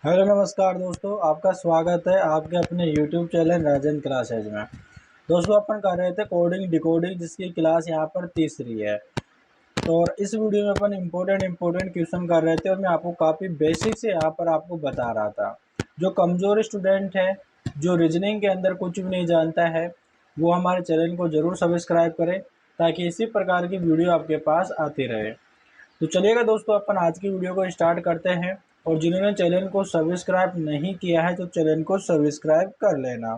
Hello नमस्कार दोस्तों, आपका स्वागत है आपके अपने यूट्यूब चैनल राजन क्लासेज में। दोस्तों अपन कर रहे थे कोडिंग डिकोडिंग, जिसकी क्लास यहाँ पर तीसरी है। तो और इस वीडियो में अपन इम्पोर्टेंट क्वेश्चन कर रहे थे और मैं आपको काफ़ी बेसिक से यहाँ पर आपको बता रहा था। जो कमज़ोर स्टूडेंट है, जो रीजनिंग के अंदर कुछ भी नहीं जानता है, वो हमारे चैनल को ज़रूर सब्सक्राइब करें ताकि इसी प्रकार की वीडियो आपके पास आती रहे। तो चलिएगा दोस्तों, अपन आज की वीडियो को स्टार्ट करते हैं। और जिन्होंने चैनल को सब्सक्राइब नहीं किया है तो चैनल को सब्सक्राइब कर लेना।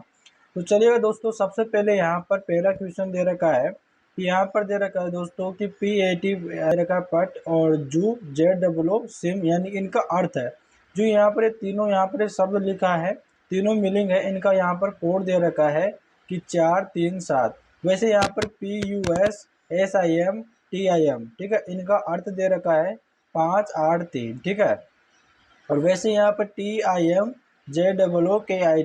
तो चलिएगा दोस्तों, सबसे पहले यहाँ पर पहला क्वेश्चन दे रखा है कि यहाँ पर दे रखा है दोस्तों कि PAT दे रखा है पट और जू ZOO सिम, यानी इनका अर्थ है। जो यहाँ पर ये तीनों यहाँ पर शब्द लिखा है, तीनों मीनिंग है इनका, यहाँ पर कोड दे रखा है कि 437। वैसे यहाँ पर PUSSIMTIM, ठीक है, इनका अर्थ दे रखा है 583, ठीक है। और वैसे यहाँ पर TIMJOOKIT,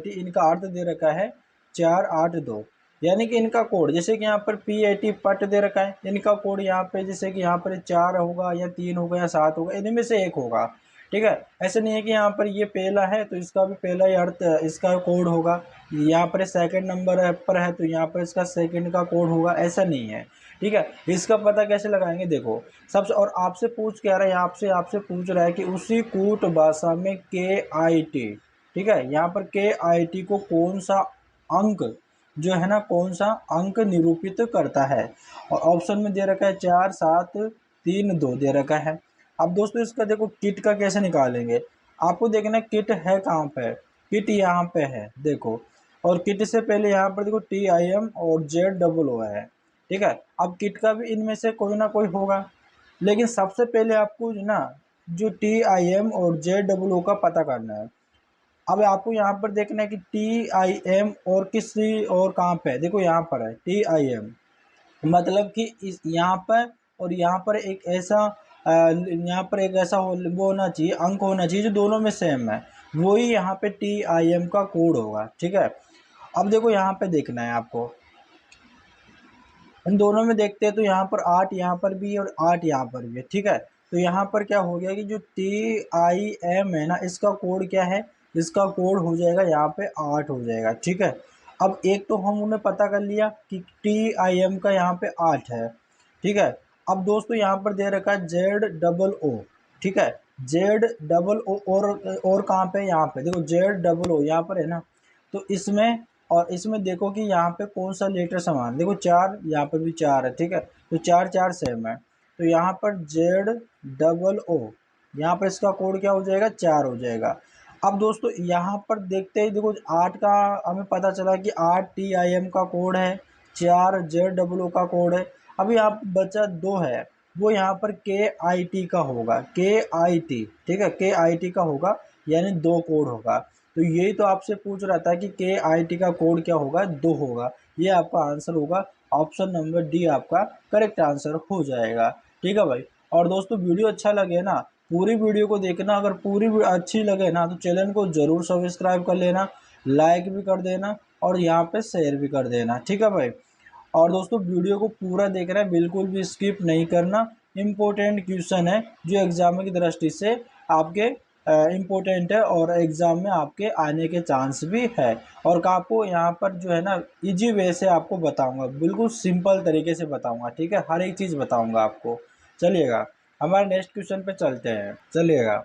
इनका अर्थ दे रखा है 482। यानी कि इनका कोड, जैसे कि यहाँ पर PAT पट दे रखा है, इनका कोड यहाँ पे जैसे कि यहाँ पर 4 होगा या 3 होगा या 7 होगा, इनमें से एक होगा, ठीक है। ऐसे नहीं है कि यहाँ पर ये पहला है तो इसका भी पहला ही अर्थ इसका कोड होगा, यहाँ पर सेकंड नंबर पर है तो यहाँ पर इसका सेकंड का कोड होगा, ऐसा नहीं है, ठीक है। इसका पता कैसे लगाएंगे, देखो सबसे, और आपसे पूछ क्या रहा है, आपसे पूछ रहा है कि उसी कूट भाषा में KIT, ठीक है, यहाँ पर KIT को कौन सा अंक जो है ना, कौन सा अंक निरूपित करता है। और ऑप्शन में दे रखा है 4 7 3 2 दे रखा है। अब दोस्तों इसका देखो किट का कैसे निकालेंगे, आपको देखना किट है कहाँ पे, किट यहाँ पे है देखो। और किट से पहले यहाँ पर देखो TIM और ZOO है, ठीक है। अब किट का भी इनमें से कोई ना कोई होगा, लेकिन सबसे पहले आपको ना जो TIM और ZOO का पता करना है। अब आपको यहाँ पर देखना है कि TIM और किसी और कहाँ पे है, देखो यहाँ पर है TIM, मतलब कि इस यहाँ पर और यहाँ पर एक ऐसा यहाँ पर एक ऐसा वो होना चाहिए, अंक होना चाहिए जो दोनों में सेम है, वही यहाँ पे TIM का कोड होगा, ठीक है। अब देखो यहाँ पे देखना है आपको, इन दोनों में देखते हैं तो यहाँ पर 8 यहाँ पर भी है और 8 यहाँ पर भी है, ठीक है। तो यहाँ पर क्या हो गया कि जो TIM है ना, इसका कोड क्या है, इसका कोड हो जाएगा यहाँ पे 8 हो जाएगा, ठीक है। अब एक तो हम उन्हें पता कर लिया कि TIM का यहाँ पे 8 है, ठीक है। अब दोस्तों यहाँ पर दे रखा है ZOO, ठीक है, ZOO, और कहाँ पे, यहाँ पे देखो ZOO यहाँ पर है ना, तो इसमें, और इसमें देखो कि यहाँ पे कौन सा लेटर समान, देखो 4 यहाँ पर भी 4 है, ठीक है, तो 4 4 सेम है। तो यहाँ पर ZOO, यहाँ पर इसका कोड क्या हो जाएगा, 4 हो जाएगा। अब दोस्तों यहाँ पर देखते ही देखो 8 का हमें पता चला कि 8 TIM का कोड है, 4 ZOO का कोड है। अभी यहाँ पर बचा 2 है, वो यहाँ पर KIT का होगा, KIT, ठीक है, KIT का होगा, यानी 2 कोड होगा। तो यही तो आपसे पूछ रहा था कि KIT का कोड क्या होगा, 2 होगा। ये आपका आंसर होगा, ऑप्शन नंबर डी आपका करेक्ट आंसर हो जाएगा, ठीक है भाई। और दोस्तों वीडियो अच्छा लगे ना, पूरी वीडियो को देखना, अगर पूरी अच्छी लगे ना तो चैनल को ज़रूर सब्सक्राइब कर लेना, लाइक भी कर देना और यहाँ पे शेयर भी कर देना, ठीक है भाई। और दोस्तों वीडियो को पूरा देखना है, बिल्कुल भी स्किप नहीं करना। इम्पोर्टेंट क्वेश्चन है जो एग्जाम की दृष्टि से आपके इम्पोर्टेंट है और एग्ज़ाम में आपके आने के चांस भी है। और आपको यहाँ पर जो है ना इजी वे से आपको बताऊंगा, बिल्कुल सिंपल तरीके से बताऊंगा, ठीक है, हर एक चीज़ बताऊंगा आपको। चलिएगा हमारे नेक्स्ट क्वेश्चन पे चलते हैं, चलिएगा।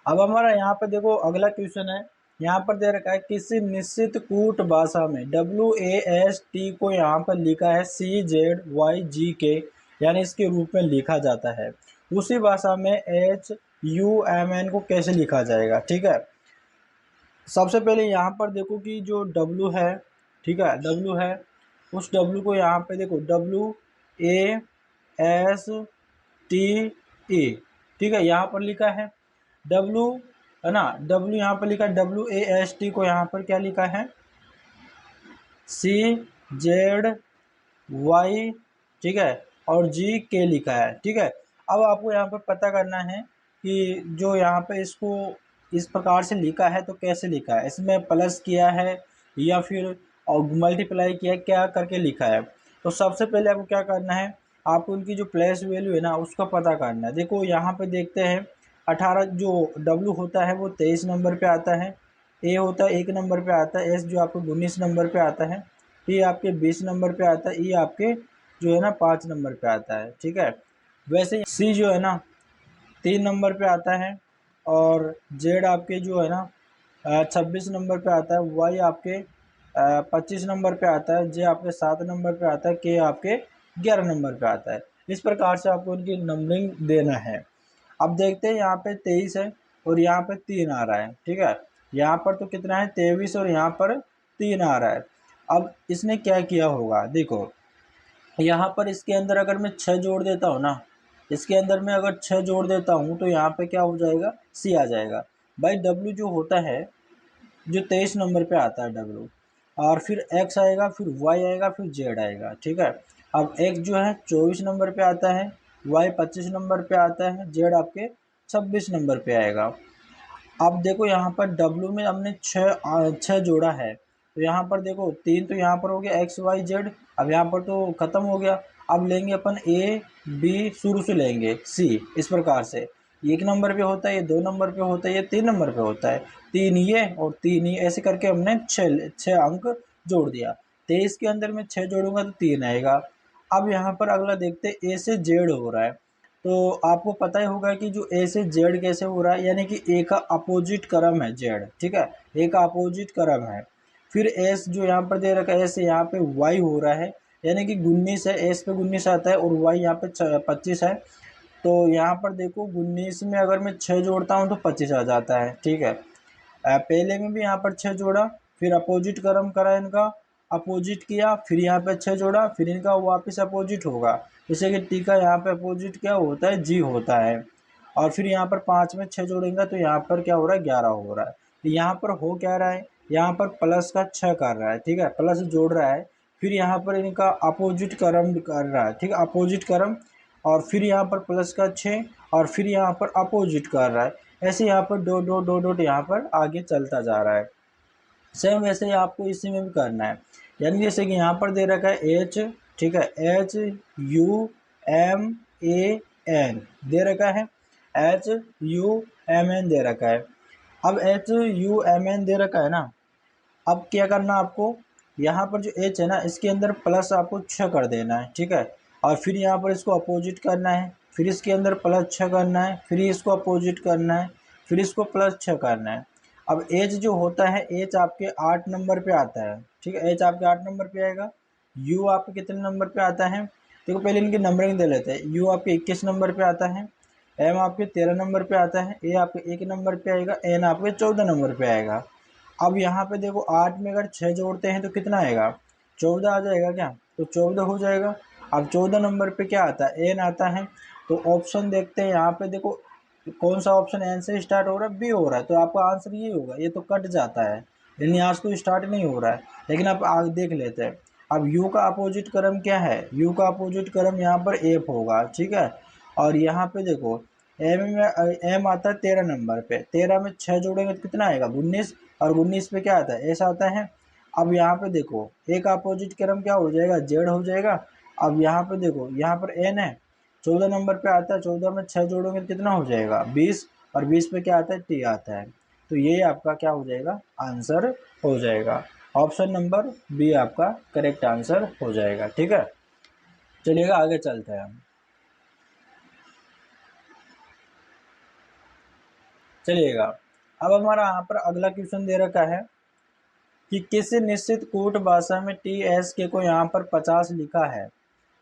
अब हमारा यहाँ पे देखो अगला क्वेश्चन है, यहाँ पर दे रखा है किसी निश्चित कूट भाषा में WAST को यहाँ पर लिखा है CZYGK, यानी इसके रूप में लिखा जाता है। उसी भाषा में HUMN को कैसे लिखा जाएगा, ठीक है। सबसे पहले यहाँ पर देखो कि जो W है, ठीक है, W है, उस W को यहाँ पे देखो WASTE, ठीक है, यहाँ पर लिखा है W, है ना, W यहाँ पर लिखा है, WAST को यहाँ पर क्या लिखा है, CZY, ठीक है, और GK लिखा है, ठीक है। अब आपको यहाँ पर पता करना है कि जो यहाँ पे इसको इस प्रकार से लिखा है तो कैसे लिखा है, इसमें प्लस किया है या फिर और मल्टीप्लाई किया है, क्या करके लिखा है। तो सबसे पहले आपको क्या करना है, आपको उनकी जो प्लेस वैल्यू है ना उसका पता करना है। देखो यहाँ पे देखते हैं 18 जो डब्ल्यू होता है वो 23 नंबर पे आता है, ए होता है 1 नंबर पे आता है, एस जो आपको 19 नंबर पे आता है, टी आपके 20 नंबर पे आता है, ई आपके जो है ना 5 नंबर पे आता है, ठीक है। वैसे सी जो है ना 3 नंबर पे आता है, और जेड आपके जो है ना 26 नंबर पे आता है, वाई आपके 25 नंबर पे आता है, जे आपके 7 नंबर पे आता है, के आपके 11 नंबर पे आता है। इस प्रकार से आपको इनकी नंबरिंग देना है। अब देखते हैं यहाँ पे 23 है और यहाँ पे 3 आ रहा है, ठीक है। यहाँ पर तो कितना है 23 और यहाँ पर 3 आ रहा है। अब इसने क्या किया होगा, देखो यहाँ पर इसके अंदर अगर मैं 6 जोड़ देता हूँ ना, इसके अंदर मैं अगर 6 जोड़ देता हूँ तो यहाँ पे क्या हो जाएगा, सी आ जाएगा। भाई डब्ल्यू जो होता है जो 23 नंबर पे आता है डब्ल्यू, और फिर एक्स आएगा, फिर वाई आएगा, फिर जेड आएगा, ठीक है। अब एक्स जो है 24 नंबर पे आता है, वाई 25 नंबर पे आता है, जेड आपके 26 नंबर पे आएगा। अब देखो यहाँ पर डब्ल्यू में हमने छः जोड़ा है, तो यहाँ पर देखो 3 तो यहाँ पर हो गया एक्स वाई जेड, अब यहाँ पर तो ख़त्म हो गया। अब लेंगे अपन ए बी, शुरू से लेंगे सी, इस प्रकार से 1 नंबर पे होता है, ये 2 नंबर पे होता है, ये 3 नंबर पे होता है, 3 ये और 3 ये, ऐसे करके हमने छः अंक जोड़ दिया। 23 के अंदर मैं 6 जोड़ूंगा तो 3 आएगा। अब यहाँ पर अगला देखते ए से जेड हो रहा है, तो आपको पता ही होगा कि जो ए से जेड कैसे हो रहा है, यानी कि ए का अपोजिट क्रम है जेड, ठीक है, ए का अपोजिट क्रम है। फिर एस जो यहाँ पर दे रखा है, एस यहाँ पे वाई हो रहा है, यानी कि 19 है, एस पे 19 आता है और वाई यहाँ पे 25 है। तो यहाँ पर देखो 19 में अगर मैं 6 जोड़ता हूँ तो 25 आ जाता है, ठीक है। पहले में भी यहाँ पर 6 जोड़ा, फिर अपोजिट क्रम करा इनका, अपोजिट किया, फिर यहाँ पे 6 जोड़ा, फिर इनका वापस अपोजिट होगा, जैसे कि टी का यहाँ पे अपोजिट क्या होता है, जी होता है। और फिर यहाँ पर 5 में 6 जोड़ेंगे तो यहाँ पर क्या हो रहा है, 11 हो रहा है। तो यहाँ पर हो क्या रहा है, यहाँ पर प्लस का 6 कर रहा है, ठीक है, प्लस जोड़ रहा है। फिर यहाँ पर इनका अपोजिट क्रम कर रहा है, ठीक है, अपोजिट क्रम, और फिर यहाँ पर प्लस का 6, और फिर यहाँ पर अपोजिट कर रहा है। ऐसे यहाँ पर डॉट डॉट डॉट डॉट यहाँ पर आगे चलता जा रहा है। सेम वैसे ही आपको इसी में भी करना है, यानी जैसे कि यहाँ पर दे रखा है एच, ठीक है, H U M A N दे रखा है, एच यू एम एन दे रखा है। अब एच यू एम एन दे रखा है ना, अब क्या करना आपको, यहाँ पर जो एच है ना इसके अंदर प्लस आपको 6 कर देना है, ठीक है, और फिर यहाँ पर इसको अपोजिट करना है, फिर इसके अंदर प्लस 6 करना है, फिर इसको अपोजिट करना है, फिर इसको प्लस 6 करना है। अब एच जो होता है, एच आपके 8 नंबर पे आता है, ठीक है, एच आपके 8 नंबर पे आएगा। यू आपके कितने नंबर पे आता है, देखो पहले इनकी नंबरिंग दे लेते हैं। यू आपके 21 नंबर पे आता है, एम आपके 13 नंबर पे आता है, ए आपके 1 नंबर पे आएगा, एन आपके 14 नंबर पे आएगा। अब यहाँ पे देखो 8 में अगर 6 जोड़ते हैं तो कितना आएगा, 14 आ जाएगा क्या, तो 14 हो जाएगा। अब 14 नंबर पे क्या आता है, एन आता है। तो ऑप्शन देखते हैं यहाँ पे, देखो कौन सा ऑप्शन एन से स्टार्ट हो रहा है, बी हो रहा है, तो आपका आंसर ये होगा, ये तो कट जाता है, यानी आज तो स्टार्ट नहीं हो रहा है। लेकिन आप आगे देख लेते हैं। अब यू का अपोजिट क्रम क्या है, यू का अपोजिट क्रम यहाँ पर एफ होगा, ठीक है। और यहाँ पे देखो एम में एम आता है 13 नंबर पे, 13 में 6 जोड़ेंगे तो कितना आएगा 19, और 19 पे क्या आता है, ऐसा आता है। अब यहाँ पे देखो ए का अपोजिट क्रम क्या हो जाएगा, जेड हो जाएगा। अब यहाँ पे देखो यहाँ पर एन है, 14 नंबर पे आता है, 14 में 6 जोड़ोगे तो कितना हो जाएगा 20, और 20 पे क्या आता है, टी आता है। तो ये आपका क्या हो जाएगा, आंसर हो जाएगा। ऑप्शन नंबर बी आपका करेक्ट आंसर हो जाएगा, ठीक है। चलिएगा आगे चलते हैं हम। चलिएगा अब हमारा यहाँ पर अगला क्वेश्चन दे रखा है कि किसी निश्चित कूट भाषा में टी एस के को यहाँ पर 50 लिखा है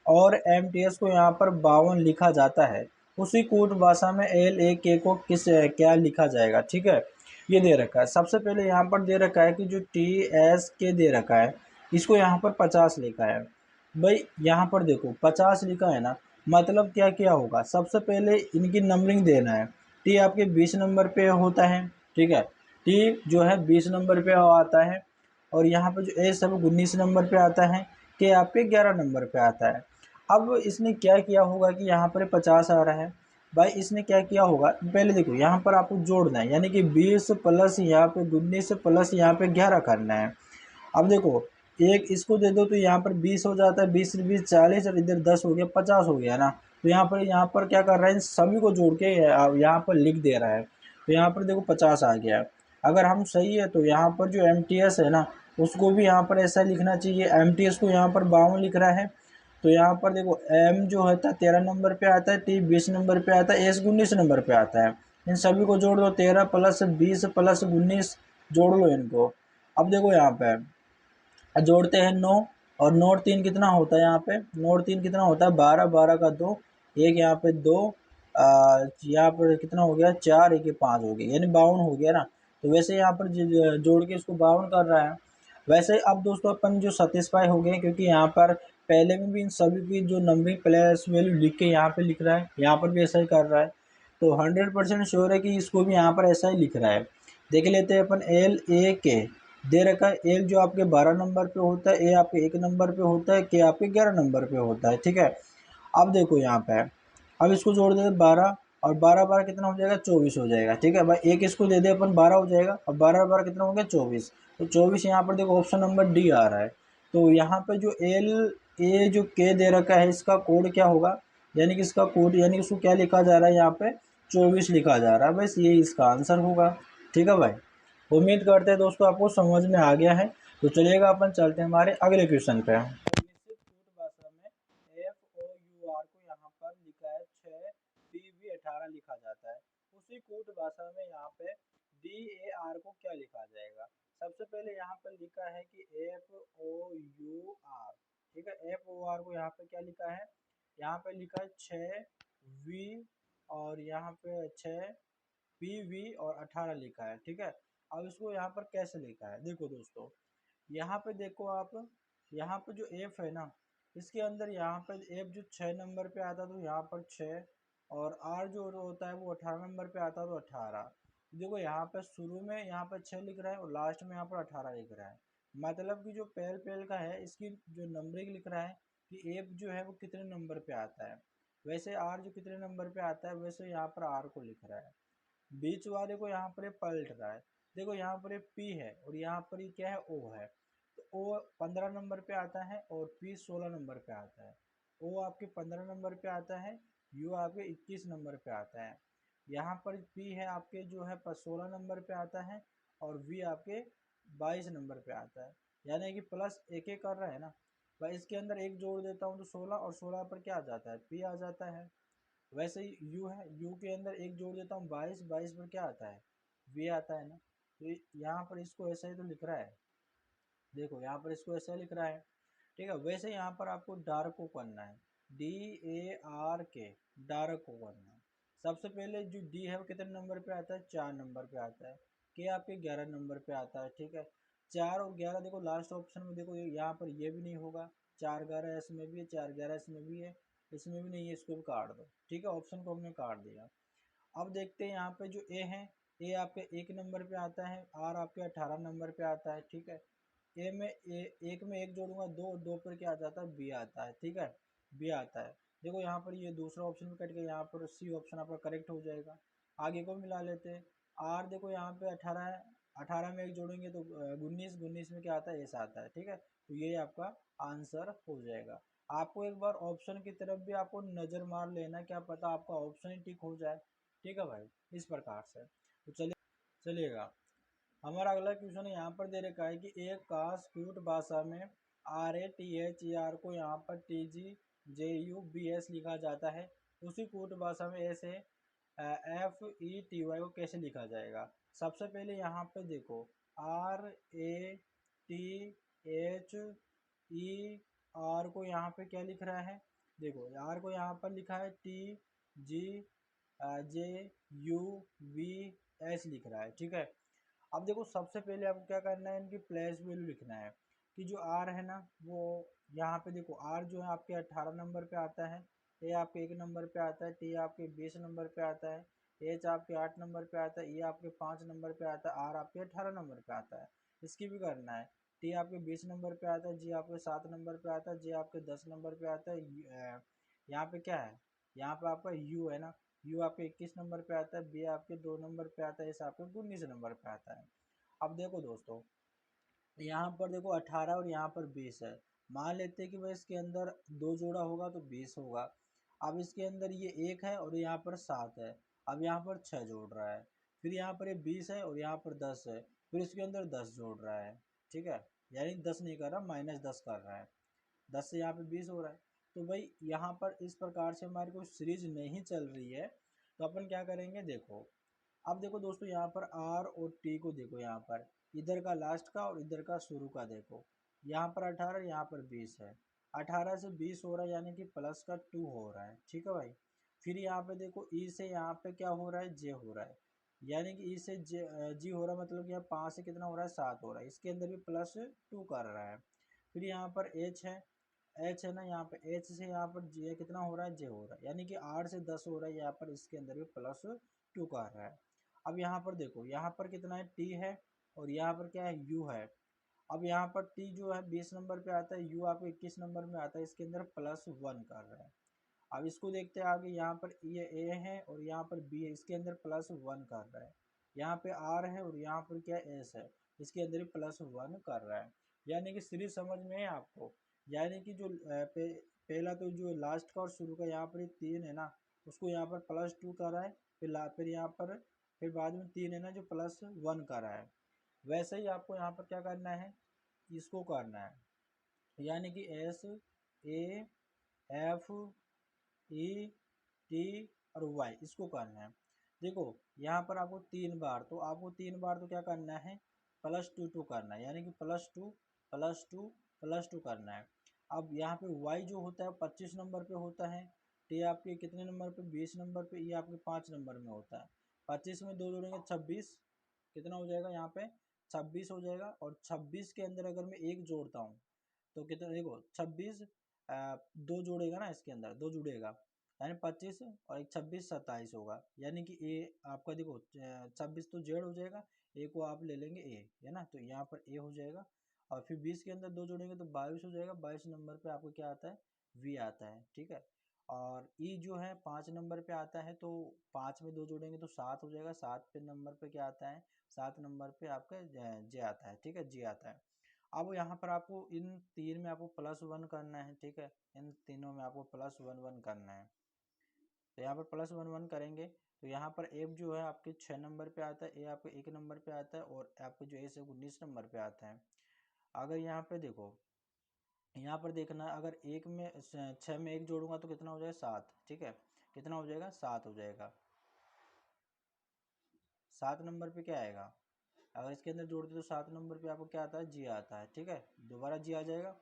और एम टी एस को यहाँ पर 52 लिखा जाता है, उसी कूट भाषा में एल ए के को क्या लिखा जाएगा, ठीक है। ये दे रखा है। सबसे पहले यहाँ पर दे रखा है कि जो टी एस के दे रखा है इसको यहाँ पर 50 लिखा है। भाई यहाँ पर देखो 50 लिखा है ना, मतलब क्या क्या होगा, सबसे पहले इनकी नंबरिंग देना है। टी आपके 20 नंबर पे होता है, ठीक है, टी जो है 20 नंबर पे आता है, और यहाँ पे जो एस है वो 19 नंबर पे आता है, के आपके 11 नंबर पे आता है। अब इसने क्या किया होगा कि यहाँ पर 50 आ रहा है, भाई इसने क्या किया होगा, पहले देखो यहाँ पर आपको जोड़ना है, यानी कि 20 प्लस यहाँ पे 19 प्लस यहाँ पे 11 करना है। अब देखो एक इसको दे दो तो यहाँ पर 20 हो जाता है, 20 से 20 40, और इधर 10 हो गया 50 हो गया ना। तो यहाँ पर क्या कर रहा है, इन सभी को जोड़ के यहाँ पर लिख दे रहा है। तो यहाँ पर देखो 50 आ गया। अगर हम सही है तो यहाँ पर जो MTS है ना, उसको भी यहाँ पर ऐसा लिखना चाहिए। MTS को यहाँ पर 52 लिख रहा है। तो यहाँ पर देखो M जो होता है 13 नंबर पे आता है, T 20 नंबर पे आता है, S 19 नंबर पे आता है। इन सभी को जोड़ दो, 13 प्लस 20 प्लस 19 जोड़ लो इनको। अब देखो यहाँ पे जोड़ते हैं 9, और 9 और 3 कितना होता है, यहाँ पे 9 और 3 कितना होता है 12, 12 का 2, एक यहाँ पे 2, यहाँ पर कितना हो गया 4, एक 5 हो गया, यानी 52 हो गया ना। तो वैसे यहाँ पर जोड़ के इसको 52 कर रहा है। वैसे अब दोस्तों अपन जो सेटिस्फाई हो गए, क्योंकि यहाँ पर पहले में भी इन सभी की जो नंबरिंग प्लेस वैल्यू लिख के यहाँ पे लिख रहा है, यहाँ पर भी ऐसा ही कर रहा है। तो 100% श्योर है कि इसको भी यहाँ पर ऐसा ही लिख रहा है। देख लेते हैं अपन LAK दे रखा है। एल जो आपके 12 नंबर पे होता है, ए आपके 1 नंबर पे होता है, के आपके 11 नंबर पे होता है, ठीक है। अब देखो यहाँ पे, अब इसको जोड़ देते 12, और 12 12 कितना हो जाएगा 24 हो जाएगा, ठीक है भाई। एक इसको दे दे अपन 12 हो जाएगा, और 12 12 कितना हो गया 24। तो 24 यहाँ पर देखो ऑप्शन नंबर डी आ रहा है। तो यहाँ पे जो एल ए जो के दे रखा है, इसका कोड क्या होगा, यानी कि इसका कोड यानी कि इसको क्या लिखा जा रहा है, यहाँ पे 24 लिखा जा रहा है। बस ये इसका आंसर होगा, ठीक है भाई। उम्मीद करते हैं दोस्तों आपको समझ में आ गया है। तो चलिएगा अपन चलते हैं हमारे अगले क्वेश्चन पे। निश्चित कूट भाषा में FOUR को यहाँ पर लिखा है 6, PV 18 लिखा जाता है। उसी कूट भाषा में यहाँ पे DAR को क्या लिखा जाएगा। सबसे पहले यहाँ पर लिखा है कि FOUR, ठीक है। FOR को यहाँ पे क्या लिखा है, यहाँ पे लिखा है 6V, और यहाँ पे 6PV और 18 लिखा है, ठीक है। अब इसको यहाँ पर कैसे लिखा है, देखो दोस्तों, यहाँ पे देखो आप, यहाँ पे जो एफ है ना, इसके अंदर यहाँ पर एफ जो 6 नंबर पे आता है तो यहाँ पर 6, और आर जो होता है वो 18 नंबर पे आता है तो 18। देखो यहाँ पे शुरू में यहाँ पर 6 लिख रहा है, और लास्ट में यहाँ पर 18 लिख रहा है। मतलब कि जो पहल पहल का है, इसकी जो नंबरिंग लिख रहा है कि एफ जो है वो कितने नंबर पे आता है, वैसे आर जो कितने नंबर पे आता है, वैसे यहाँ पर आर को लिख रहा है। बीच वाले को यहाँ पर ये पलट रहा है। देखो यहाँ पर ये पी है, और यहाँ पर ये क्या है ओ है। तो ओ 15 नंबर पे आता है, और पी 16 नंबर पे आता है। ओ आपके 15 नंबर पे आता है, यू आपके 21 नंबर पे आता है। यहाँ पर पी है आपके जो है 16 नंबर पे आता है, और वी आपके 22 नंबर पे आता है। यानी कि प्लस एक एक कर रहा है ना भाई, इसके अंदर एक जोड़ देता हूँ तो 16, और 16 पर क्या आ जाता है पी आ जाता है। वैसे ही यू है, यू के अंदर एक जोड़ देता हूँ 22, 22 पर क्या आता है वी आता है ना। तो यहाँ पर इसको ऐसा ही तो लिख रहा है, देखो यहाँ पर इसको ऐसा लिख रहा है, ठीक है। वैसे यहाँ पर आपको डार्क को करना है, DARK, डार्क को करना है। सबसे पहले जो डी है वो कितने नंबर पे आता है, 4 नंबर पे आता है। के आपके 11 नंबर पे आता है, ठीक है। 4 और 11 देखो लास्ट ऑप्शन में, देखो यहाँ पर ये भी नहीं होगा, 4 11 इसमें भी है, 4 11 इसमें भी है, इसमें भी नहीं है, इसको भी काट दो, ठीक है। ऑप्शन को हमने काट दिया। अब देखते हैं यहाँ पे जो ए है, ए आपके 1 नंबर पे आता है, आर आपके 18 नंबर पे आता है, ठीक है। ए में एक में एक जोड़ूंगा, दो दो पर क्या आ जाता है बी आता है, ठीक है। बी आता है। देखो यहाँ पर ये दूसरा ऑप्शन भी कट गया, यहाँ पर सी ऑप्शन आपका करेक्ट हो जाएगा। आगे को मिला लेते हैं। आर देखो यहाँ पे 18 है, 18 में एक जोड़ेंगे तो 19, 19 में क्या आता है एस आता है, ठीक है। तो ये आपका आंसर हो जाएगा। आपको एक बार ऑप्शन की तरफ भी आपको नज़र मार लेना, क्या पता आपका ऑप्शन ही टिक हो जाए, ठीक है भाई। इस प्रकार से तो चलिएगा। हमारा अगला क्वेश्चन यहाँ पर दे रखा है कि एक कास क्यूट भाषा में RATHER को यहाँ पर TGJUBS लिखा जाता है। उसी कूट भाषा में ऐसे FETY को कैसे लिखा जाएगा। सबसे पहले यहाँ पे देखो RATHER को यहाँ पे क्या लिख रहा है, देखो आर को यहाँ पर लिखा है TGJUBS लिख रहा है, ठीक है। अब देखो सबसे पहले आपको क्या करना है, इनकी प्लेस वैल्यू लिखना है कि जो आर है ना वो यहाँ पे देखो आर जो है आपके 18 नंबर पे आता है, ए आपके 1 नंबर पे आता है, टी आपके 20 नंबर पे आता है, एच आपके 8 नंबर पे आता है, ई आपके 5 नंबर पे आता है, आर आपके 18 नंबर पे आता है। इसकी भी करना है। टी आपके 20 नंबर पे आता है, जी आपके 7 नंबर पे आता है, जे आपके 10 नंबर पे आता है। यहाँ पे क्या है, यहाँ पे आपका यू है ना, यू आपके 21 नंबर पे आता है, बी आपके 2 नंबर पे आता है, एस आपके 19 नंबर पे आता है। अब देखो दोस्तों, यहाँ पर देखो 18 और यहाँ पर 20 है। मान लेते हैं कि भाई इसके अंदर दो जोड़ा होगा तो 20 होगा। अब इसके अंदर ये 1 है और यहाँ पर 7 है, अब यहाँ पर 6 जोड़ रहा है, फिर यहाँ पर ये 20 है और यहाँ पर 10 है, फिर इसके अंदर 10 जोड़ रहा है, ठीक है, यानी 10 नहीं कर रहा, -10 कर रहा है, 10 से यहाँ पे 20 हो रहा है। तो भाई यहाँ पर इस प्रकार से हमारी कोई सीरीज नहीं चल रही है, तो अपन क्या करेंगे, देखो अब देखो दोस्तों, यहाँ पर आर और टी को देखो, यहाँ पर इधर का लास्ट का और इधर का शुरू का देखो, यहाँ पर 18, यहाँ पर 20 है, 18 से 20 हो रहा है, यानी कि प्लस का 2 हो रहा है, ठीक है भाई। फिर यहाँ पे देखो ई से यहाँ पे क्या हो रहा है, जे हो रहा है, यानी कि ई से जी हो रहा है, मतलब कि यहाँ 5 से कितना हो रहा है, 7 हो रहा है, इसके अंदर भी +2 कर रहा है। फिर यहाँ पर एच है, एच है ना, यहाँ पे एच से यहाँ पर जे कितना हो रहा है, जे हो रहा है, यानी कि 8 से 10 हो रहा है, यहाँ पर इसके अंदर भी +2 कर रहा है। अब यहाँ पर देखो, यहाँ पर कितना है, टी है, और यहाँ पर क्या है, यू है। अब यहाँ पर टी जो है 20 नंबर पे आता है, यू आपको 21 नंबर में आता है, इसके अंदर +1 कर रहा है। अब इसको देखते हैं आगे, यहाँ पर ये ए है और यहाँ पर बी है, इसके अंदर +1 कर रहा है। यहाँ पे आर है और यहाँ पर क्या एस है, इसके अंदर भी +1 कर रहा है। यानी कि सीरीज समझ में है आपको, यानी कि जो पहला तो जो लास्ट का और शुरू का यहाँ पर ये 3 है ना, उसको यहाँ पर +2 कर रहा है, फिर यहाँ पर फिर बाद में 3 है ना जो +1 कर रहा है। वैसे ही आपको यहाँ पर क्या करना है, इसको करना है, यानी कि S A F E T और वाई, इसको करना है। देखो यहाँ पर आपको 3 बार, तो आपको 3 बार तो क्या करना है, +2 करना है, यानी कि +2 +2 +2 करना है। अब यहाँ पे वाई जो होता है 25 नंबर पे होता है, टी आपके कितने नंबर पे, 20 नंबर पे, ये आपके 5 नंबर में होता है। 25 में 2 जोड़ेंगे 26, कितना हो जाएगा यहाँ पे, 26 हो जाएगा, और 26 के अंदर अगर मैं 1 जोड़ता हूँ तो कितना, देखो 26 2 जोड़ेगा ना, इसके अंदर 2 जुड़ेगा, यानी 25 और एक 26 27 होगा, यानी कि ए आपका देखो 26 तो जेड हो जाएगा, ए को आप ले लेंगे ए, है ना, तो यहाँ पर ए हो जाएगा, और फिर 20 के अंदर 2 जोड़ेंगे तो 22 हो जाएगा, 22 नंबर पे आपको क्या आता है, वी आता है, ठीक है। और ई जो है 5 नंबर पे आता है, तो 5 में 2 जोड़ेंगे तो 7 हो जाएगा, 7 पे नंबर पे क्या आता है, 7 नंबर पे आपका जे आता है, ठीक है, जी आता है। अब यहाँ पर आपको इन 3 में आपको +1 करना है, ठीक है, इन तीनों में आपको +1 करना है, तो यहाँ पर +1 करेंगे, तो यहाँ पर एफ जो है आपके 6 नंबर पे आता है, ए आपके 1 नंबर पे आता है, और आपके जो एस है 19 नंबर पे आता है। अगर यहाँ पे देखो, यहाँ पर देखना, अगर 6 में 1 जोड़ूंगा तो कितना हो जाएगा, 7, ठीक है, कितना हो जाएगा, 7 हो जाएगा। 7 नंबर पे क्या आएगा, अगर इसके अंदर जोड़ते तो 7 नंबर पे आपको क्या आता है, जी आता है, ठीक है, दोबारा जी आ जाएगा।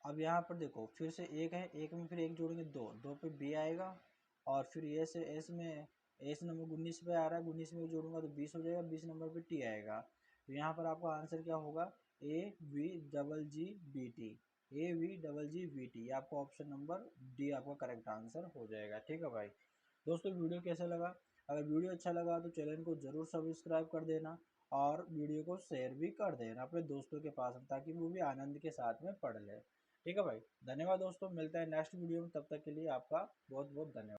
अब यहाँ पर देखो फिर से 1 है, 1 में फिर 1 जोड़ेंगे 2, 2 पे बी आएगा, और फिर एस में एस नंबर 19 पे आ रहा है, 19 में जोड़ूंगा तो 20 हो जाएगा, 20 नंबर पे टी आएगा, तो यहाँ पर आपका आंसर क्या होगा, AVGBT, AVGBT, ये आपका ऑप्शन नंबर डी आपका करेक्ट आंसर हो जाएगा, ठीक है भाई। दोस्तों वीडियो कैसा लगा, अगर वीडियो अच्छा लगा तो चैनल को ज़रूर सब्सक्राइब कर देना, और वीडियो को शेयर भी कर देना अपने दोस्तों के पास, ताकि वो भी आनंद के साथ में पढ़ ले। ठीक है भाई, धन्यवाद दोस्तों, मिलता है नेक्स्ट वीडियो में, तब तक के लिए आपका बहुत बहुत धन्यवाद।